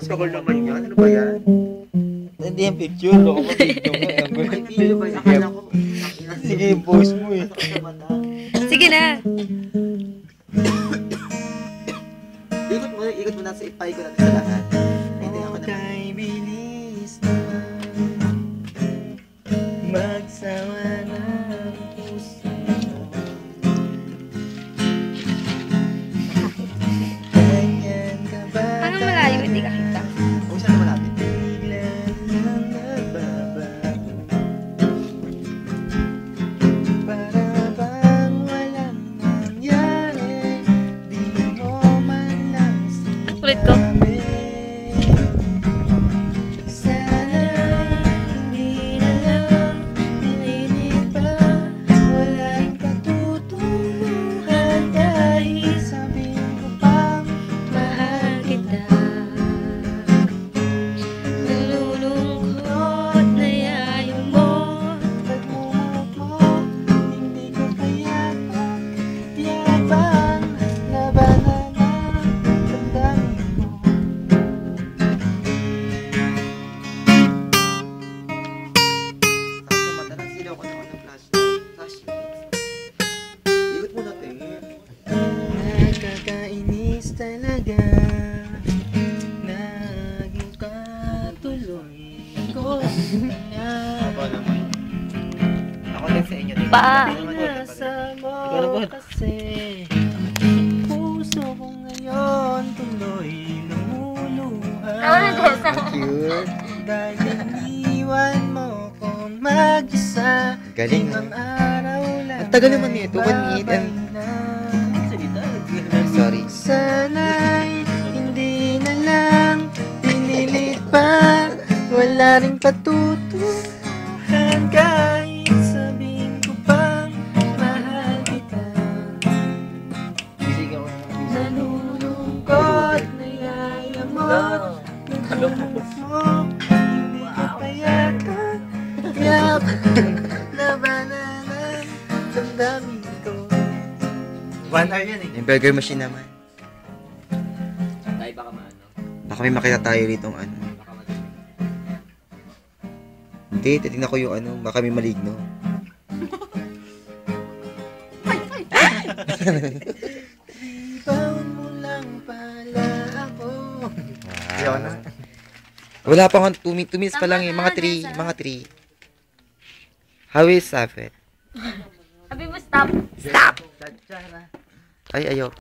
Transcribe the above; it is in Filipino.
Sakol naman yan. Ano ba yan? Hindi yung picture. Loko mo video mo. Video ba? Akala ko. Sige, yung post mo eh. Sige na. Ikot mo na sa ipay ko natin sa lahat. Hindi ako naman. Kay bilis naman magsawa ng puso. Ganyan ka ba? Parang malayo, hindi ka kita. Kung saan naman natin? Biglang lang nagbabago. Para bang walang nangyari, di mo man lang Ang kulit ko. sinabi. Sana'y hindi na lang pinilit pa, walang patutunguhan kahit sabihin ko pang mahal kita. Nalulungkot na yayo mo, pagmumukha mo, hindi ko kayapang yabang, labanan ang damdamin mo. Tapos madalas silaw ko naman ng flash. Ikot mo natin. Nakakainis talaga, naging katuloy ko na. Ako naman. Ako din sa inyo. Nasa mo kasi puso ko ngayon tuloy lumuluha. Cute. Dahil iniwan mo kong mag-isa. Galing, Limang araw lang. Ang tagal naman nito, 1 minute and... Sorry. Sana'y hindi na lang pinilit pa, wala ring patutuhan kahit sabihin ko pang mahal kita. Nalulungkot na yayamot, nagmumuk mo, hindi ko payagan, labanan ang damdamin ko. 1 hour yan eh. Yung burger machine naman. Tayo baka maano. Baka may makita tayo rito ano. Baka maano. Hindi, titignan ko yung ano, baka may maligno. Ibawan mo lang pala ako. Ayaw na. Wala pa 2 minutes pa lang eh, mga 3, mga 3. How is Safet? Sabi mo stop. Stop! Chacha na. Ay, ayaw.